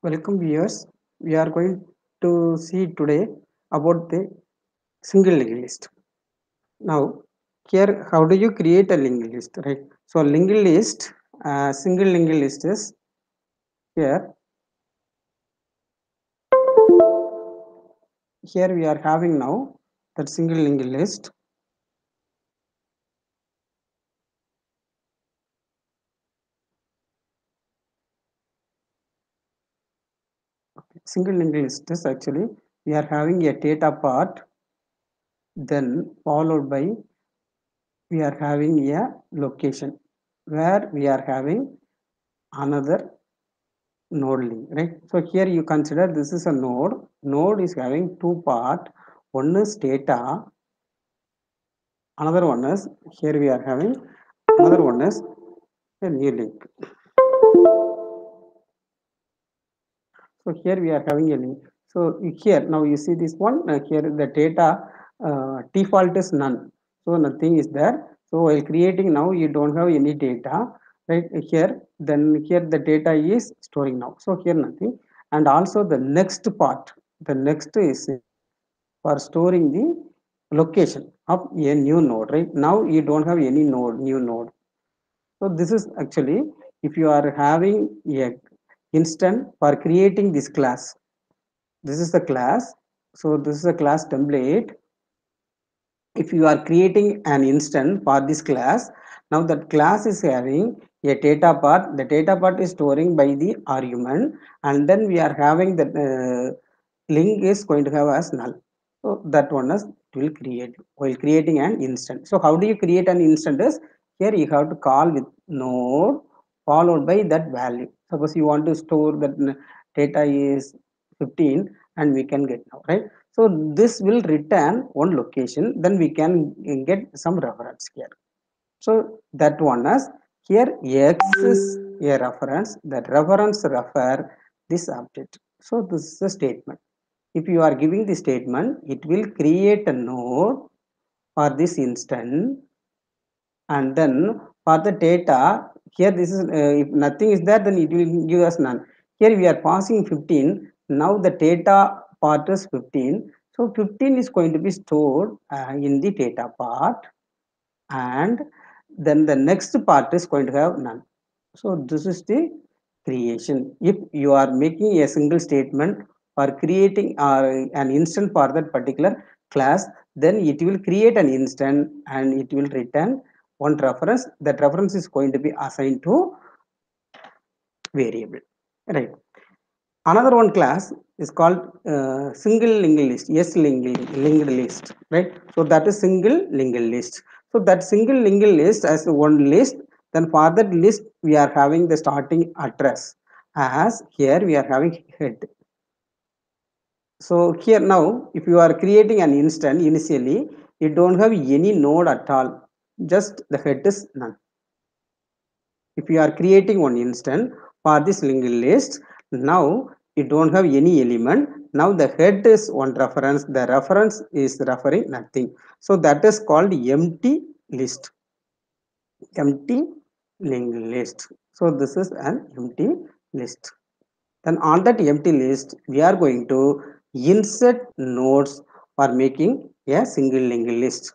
Welcome viewers. We are going to see today about the single linked list. Now, here how do you create a linked list, right? So, linked list, single linked list is here. Here we are having now that single linked list. Single linked list is actually we are having a data part, then followed by we are having a location where we are having another node link, right? So here you consider this is a node is having two part. One is data, another one is here we are having another one is a new link. So here we are having a link. So here now you see this one, here the data default is none, so nothing is there. So while creating now you don't have any data, right? Here then here the data is storing now, so here nothing. And also the next part, the next is for storing the location of a new node, right? Now you don't have any new node. So this is actually if you are having a instant for creating this class. This is the class. So this is a class template. If you are creating an instance for this class, now that class is having a data part. The data part is storing by the argument, and then we are having the link is going to have as null. So that one is will create while creating an instance. So how do you create an instance? Is here you have to call with node followed by that value. Suppose you want to store that data is 15 and we can get now, right? So this will return one location, then we can get some reference here. So that one is here X is a reference, that reference refer this object. So this is a statement. If you are giving the statement, it will create a node for this instance, and then for the data, here this is if nothing is there, then it will give us none. Here we are passing 15. Now the data part is 15. So 15 is going to be stored in the data part, and then the next part is going to have none. So this is the creation. If you are making a single statement or creating an instance for that particular class, then it will create an instance and it will return one reference. That reference is going to be assigned to variable, right? Another one class is called single linked list, linked list, right? So that is single linked list. So that single linked list as one list, then for that list we are having the starting address, as here we are having head. So here now, if you are creating an instance initially, you don't have any node at all, just the head is none. If you are creating one instance for this linked list, now you don't have any element. Now the head is one reference, the reference is referring nothing. So that is called empty list, empty linked list. So this is an empty list. Then on that empty list, we are going to insert nodes for making a single linked list.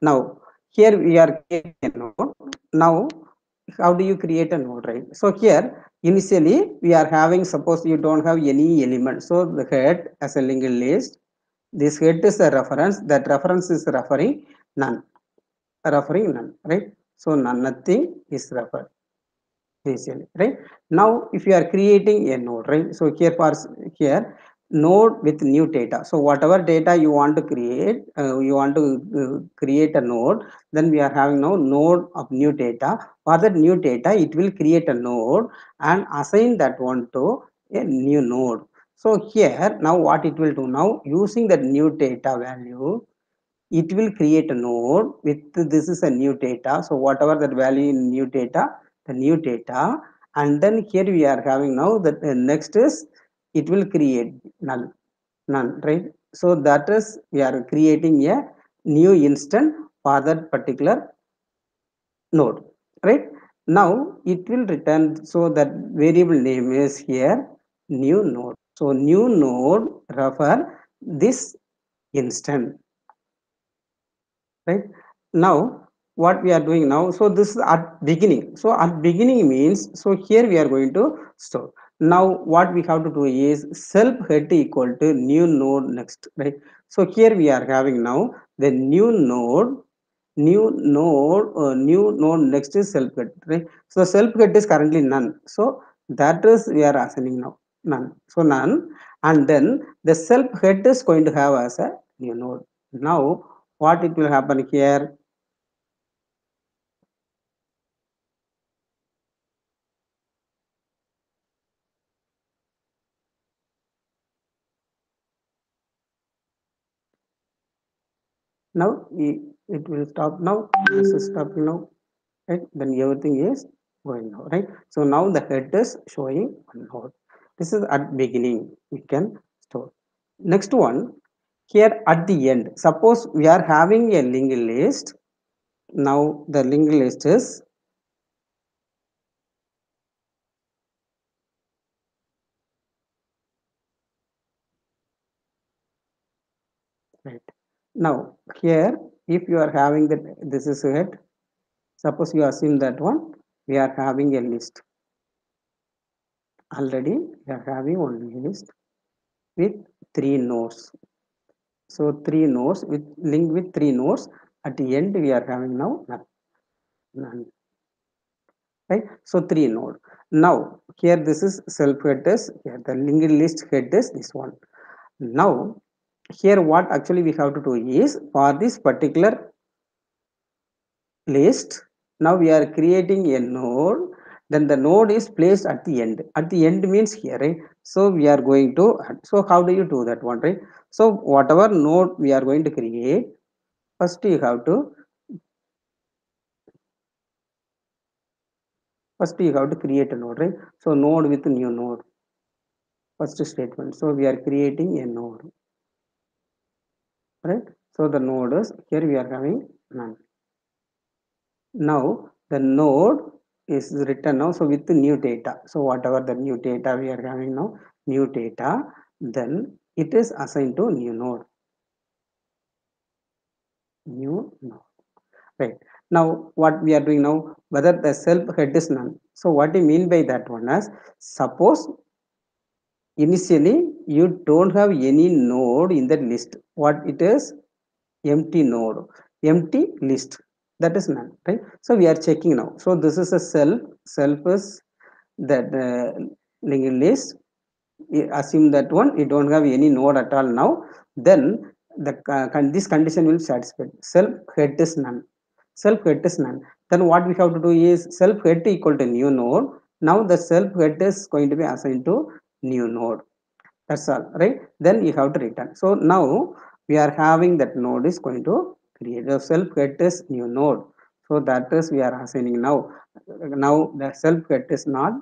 Now, here we are creating a node. Now, how do you create a node, right? So here, initially, we are having, suppose you don't have any element. So the head as a linked list, this head is a reference, that reference is referring none, right? So none, nothing is referred initially, right? Now if you are creating a node, right? So here for here node with new data. So whatever data you want to create, create a node, then we are having now node of new data. For that new data, it will create a node and assign that one to a new node. So here now what it will do, now using that new data value, it will create a node with this is a new data. So whatever that value in new data, the new data, and then here we are having now that next is it will create null, none, right? So that is we are creating a new instance for that particular node, right? Now it will return, so that variable name is here new node. So new node refer this instance, right? Now what we are doing now, so this is at beginning, so at beginning means, so here we are going to store. Now what we have to do is self head equal to new node next, right? So here we are having now the new node next is self head, right? So self head is currently none, so that is we are assigning now none, so none. And then the self head is going to have as a new node. Now what it will happen here, now it will stop now, this is stopping now, right? Then everything is going now, right? So now the head is showing one node. This is at beginning we can store. Next one, here at the end, suppose we are having a linked list. Now the linked list is, right? Now here, if you are having that, this is a head, suppose you assume that one, we are having a list already, we are having only list with three nodes. So three nodes with linked with three nodes. At the end, we are having now none, none, right? So three node. Now here this is self headers. Here the linked list head is this one. Now here what actually we have to do is, for this particular list, now we are creating a node. Then the node is placed at the end. At the end means here, right? So we are going to. So how do you do that one, right? So whatever node we are going to create, first you have to, first you have to create a node, right? So node with new node, first statement. So we are creating a node, right? So the node is here we are having none. Now the node is written now. So with the new data. So whatever the new data we are having now, new data, then it is assigned to new node, new node, right? Now what we are doing now, whether the self head is none. So what do you mean by that one? As suppose initially you don't have any node in that list, what it is, empty node, empty list, that is none, right? So we are checking now, so this is a self is that linked list. Assume that one you don't have any node at all now, then the this condition will satisfy, self head is none, self head is none. Then what we have to do is self head equal to new node. Now the self head is going to be assigned to new node, that's all, right? Then you have to return. So now we are having that node is going to create the self get is new node, so that is we are assigning now. Now the self get is not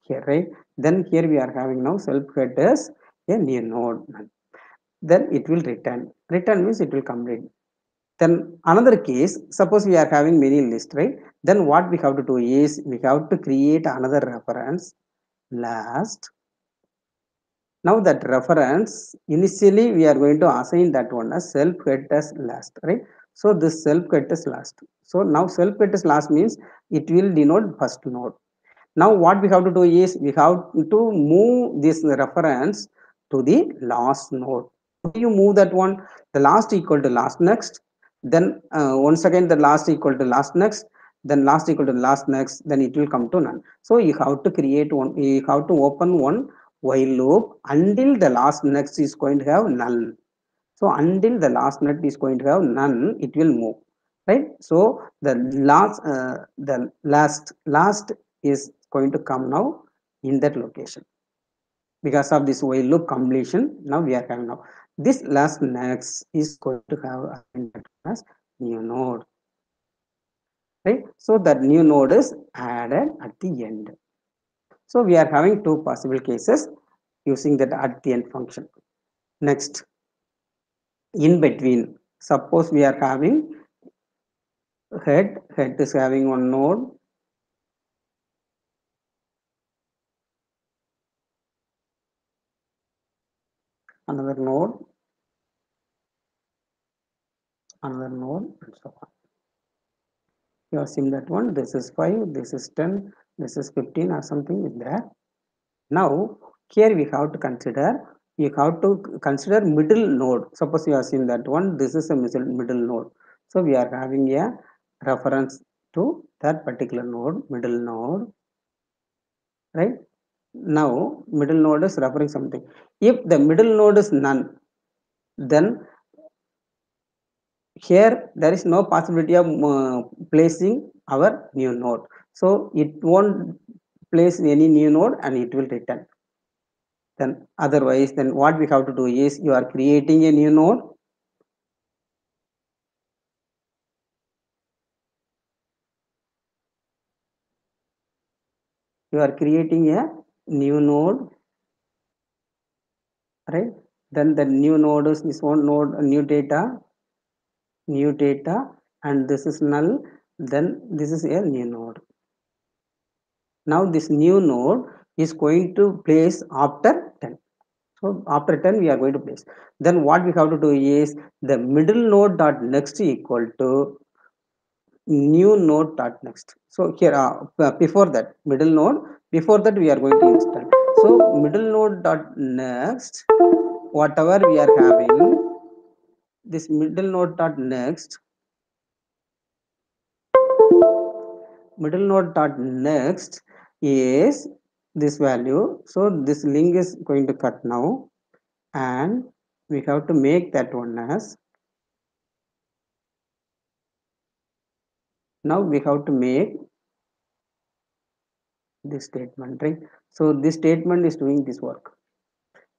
here, right? Then here we are having now self get is a new node, then it will return means it will complete. Then another case, suppose we are having many list, right? Then what we have to do is we have to create another reference last. Now that reference, initially we are going to assign that one as self get as last, right? So this self get is last. So now self get is last means it will denote first node. Now what we have to do is we have to move this reference to the last node. How do you move that one? The last equal to last next. Then once again the last equal to last next. Then last equal to last next. Then it will come to none. So you have to create one. You have to open one while loop until the last next is going to have null. So until the last net is going to have none, it will move, right? So the last is going to come now in that location because of this while loop completion. Now we are having now this last next is going to have as new node, right? So that new node is added at the end. So we are having two possible cases using that at the end function. Next, in between, suppose we are having head is having one node, another node, another node, and so on. You have seen that one. This is 5, this is 10, this is 15 or something is there. Now here we have to consider, middle node. Suppose you have seen that one, this is a middle node. So we are having a reference to that particular node, middle node, right? Now middle node is referring something. If the middle node is none, then here there is no possibility of placing our new node. So it won't place any new node and it will return. Then otherwise, then what we have to do is, you are creating a new node. You are creating a new node, right? Then the new node is this one node, new data, and this is null. Then this is a new node. Now this new node is going to place after 10. So after 10 we are going to place. Then what we have to do is, the middle node dot next equal to new node dot next. So here before that middle node, before that we are going to install. So middle node dot next, whatever we are having, this middle node dot next, middle node dot next is this value. So this link is going to cut now, and we have to make that one as, now we have to make this statement, right? So this statement is doing this work,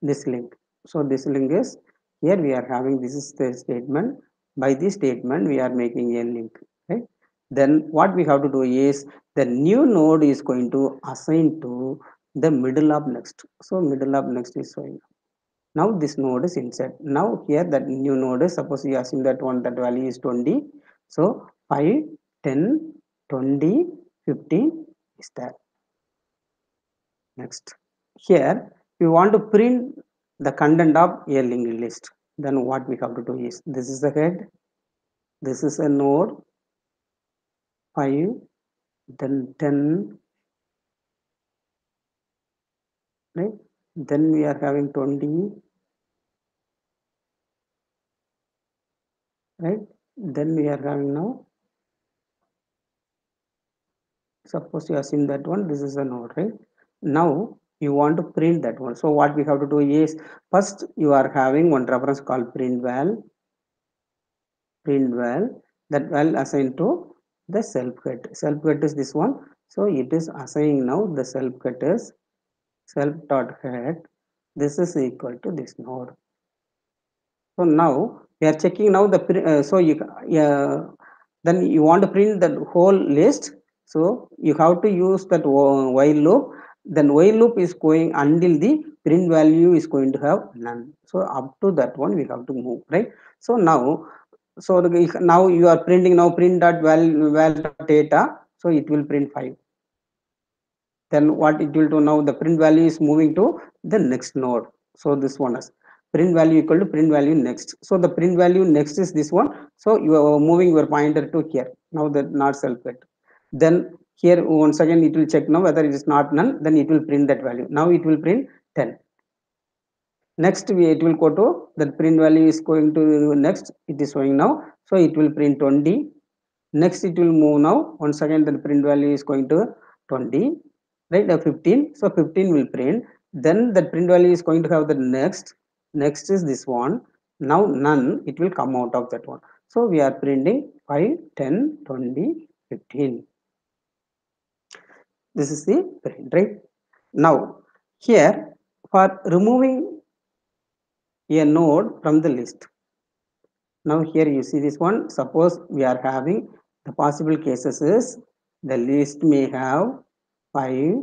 this link. So this link is, here we are having, this is the statement. By this statement we are making a link, right? Then what we have to do is, the new node is going to assign to the middle of next. So middle of next is showing. Now this node is inside. Now here that new node is, suppose you assume that one, that value is 20. So 5, 10, 20, 15 is there. Next, here we want to print the content of a linked list. Then what we have to do is, this is the head, this is a node 5, then 10, right? Then we are having 20, right? Then we are having now, suppose you have seen that one, this is a node, right? Now you want to print that one. So what we have to do is, first you are having one reference called print val, that val assigned to the self get. Self get is this one. So it is assigning now the self get is self dot head. This is equal to this node. So now we are checking now the so you then you want to print the whole list. So you have to use that while loop. Then while loop is going until the print value is going to have none. So up to that one we have to move, right? So now, so now you are printing, now print dot val dot data. So it will print 5. Then what it will do now, the print value is moving to the next node. So this one is print value equal to print value next. So the print value next is this one. So you are moving your pointer to here. Now that not self get. Then here once again it will check now whether it is not none. Then it will print that value. Now it will print 10. Next it will go to that print value is going to next. It is showing now. So it will print 20. Next it will move now. Once again the print value is going to 20, right? 15. So 15 will print. Then the print value is going to have the next. Next is this one. Now none. It will come out of that one. So we are printing 5, 10, 20, 15. This is the print, right? Now here, for removing a node from the list. Now here you see this one. Suppose we are having, the possible cases is, the list may have 5,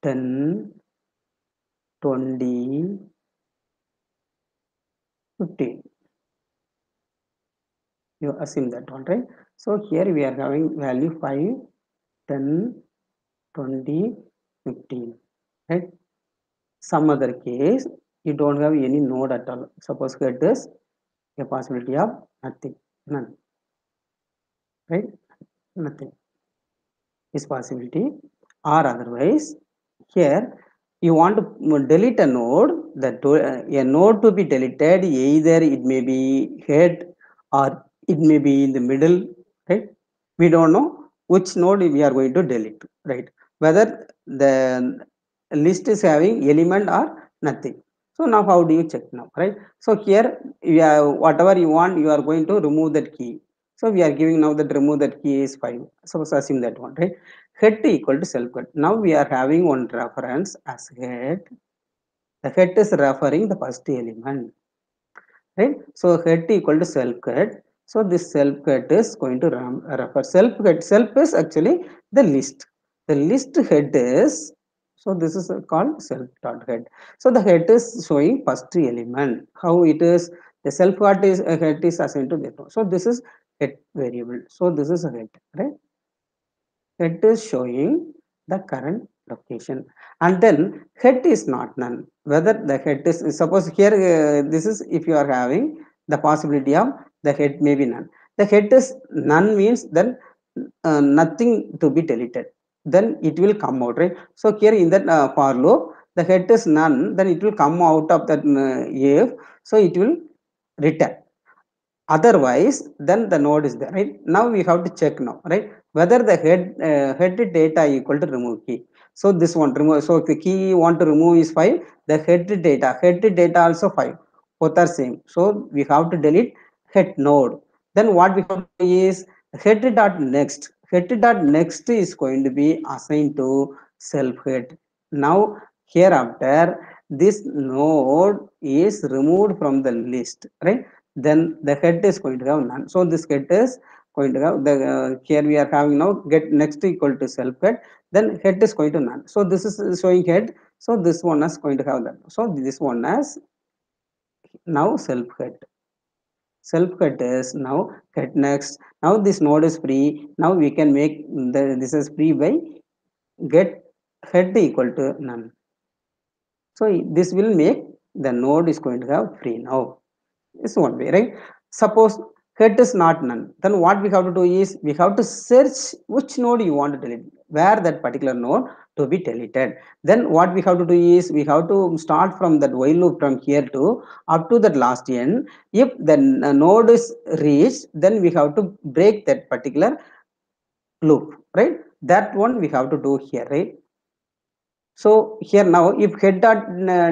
10, 20, 15. You assume that one, right? So here we are having value 5, 10, 20, 15, right? Some other case, you don't have any node at all. Suppose head is a possibility of nothing, none, right? Nothing is possibility, or otherwise here you want to delete a node. A node to be deleted, either it may be head or it may be in the middle, right? We don't know which node we are going to delete, right? Whether the list is having element or nothing. So now how do you check now, right? So here you are, whatever you want, you are going to remove that key. So we are giving now that remove that key is 5. Suppose assume that one, right? Head equal to self head. Now we are having one reference as head. The head is referring the first element, right? So head equal to self head. So this self head is going to refer self head. Self is actually the list. The list head is, so this is called self dot head. So the head is showing first element. How it is? The self head is assigned to that. So this is head variable. So this is a head, right? Head is showing the current location, and then head is not none. Whether the head is, suppose here this is, if you are having the possibility of the head may be none. The head is none means then nothing to be deleted, then it will come out, right? So here in that for loop, the head is none, then it will come out of that if, so it will return. Otherwise then the node is there, right? Now we have to check now, right, whether the head data equal to remove key. So this one remove, so the key you want to remove is 5. The head data also 5, both are same. So we have to delete head node. Then what we have to do is head dot next is going to be assigned to self head. Now hereafter this node is removed from the list, right? Then the head is going to have none. So this head is going to have the here we are having now get next equal to self head, then head is going to none. So this is showing head. So this one is going to have that. So this one has now self head. Self head is now head next. Now this node is free. Now we can make this is free by get head equal to none. So this will make the node is going to have free now. Is one way, right? Suppose head is not none, then what we have to do is we have to search which node you want to delete, where that particular node to be deleted. Then what we have to do is we have to start from that while loop from here to up to that last end. If the node is reached, then we have to break that particular loop, right? That one we have to do here, right? So here now if head dot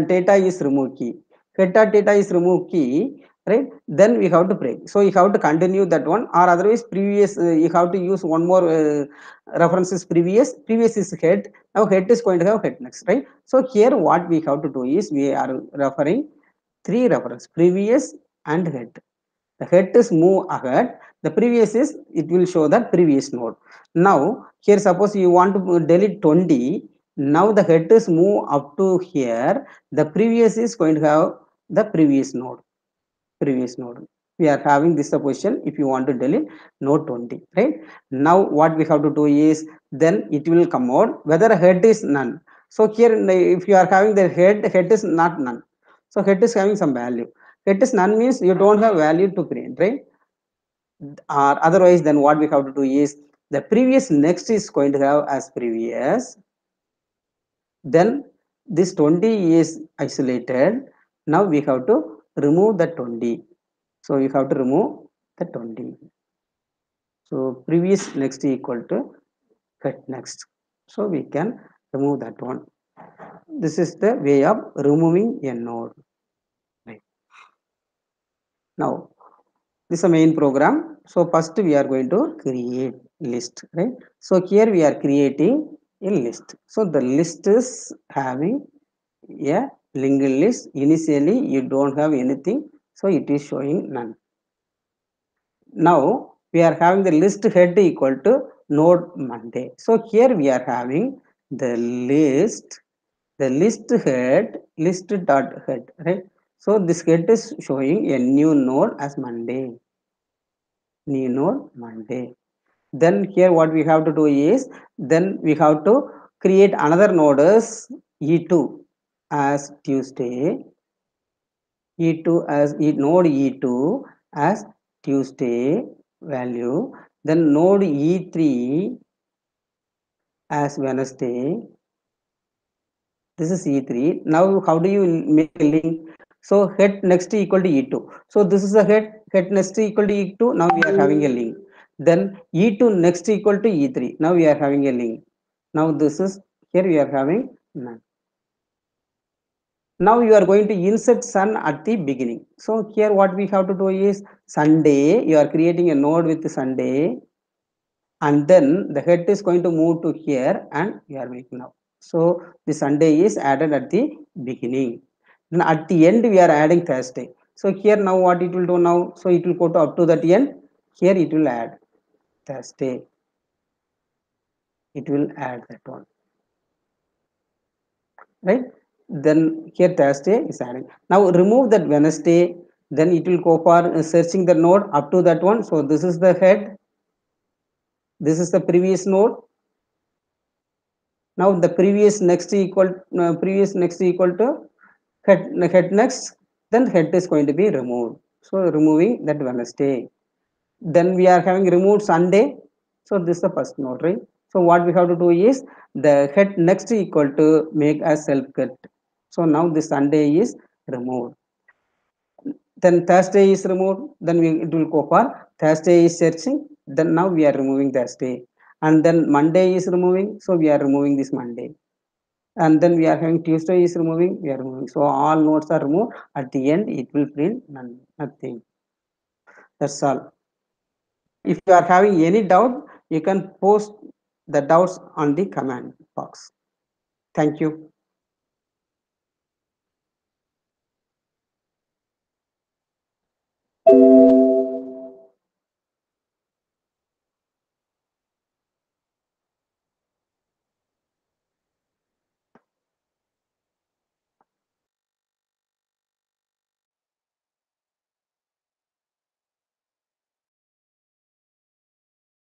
data is remove key, head dot data is remove key, right? Then we have to break. So you have to continue that one, or otherwise previous you have to use one more references. Previous is head. Now head is going to have head next, right? So here what we have to do is we are referring three reference: previous and head. The head is move ahead, the previous is it will show the previous node. Now here suppose you want to delete 20. Now the head is move up to here, the previous is going to have the previous node. We are having this supposition if you want to delete node 20, right? Now what we have to do is then it will come out whether a head is none. So here if you are having the head is not none, so head is having some value. Head is none means you don't have value to print, right? Or otherwise then what we have to do is the previous next is going to have as previous. Then this 20 is isolated. Now we have to remove the 20. So you have to remove the 20. So previous next equal to cut next. So we can remove that one. This is the way of removing a node. Right. Now this is a main program. So first we are going to create list, right? So here we are creating a list. So the list is having a linked list. Initially you don't have anything, so it is showing none. Now we are having the list head equal to node Monday. So here we are having the list head, list dot head, right? So this head is showing a new node as Monday, new node Monday. Then here what we have to do is then we have to create another node as E2 as Tuesday. E2 as node E2 as Tuesday value, then node E3 as Wednesday. This is E3. Now, how do you make a link? So, head next equal to E2. So, this is the head next equal to E2. Now, we are having a link. Then, E2 next equal to E3. Now, we are having a link. Now, this is here we are having none. Now, you are going to insert sun at the beginning. So, here what we have to do is Sunday. You are creating a node with Sunday, and then the head is going to move to here, and we are making now. So the Sunday is added at the beginning. Then at the end we are adding Thursday. So here now what it will do now? So it will go to up to that end. Here it will add Thursday. It will add that one, right? Then here Thursday is adding. Now remove that Wednesday. Then it will go for searching the node up to that one. So this is the head. This is the previous node. Now the previous next equal to head next, then head is going to be removed. So removing that Wednesday. Then we are having removed Sunday. So this is the first node, right? So what we have to do is the head next equal to make a self cut. So now the Sunday is removed. Then Thursday is removed. Then it will go for Thursday is searching. Then now we are removing Thursday. And then Monday is removing. So we are removing this Monday. And then we are having Tuesday is removing, we are removing. So all nodes are removed. At the end, it will print nothing. That's all. If you are having any doubt, you can post the doubts on the comment box. Thank you.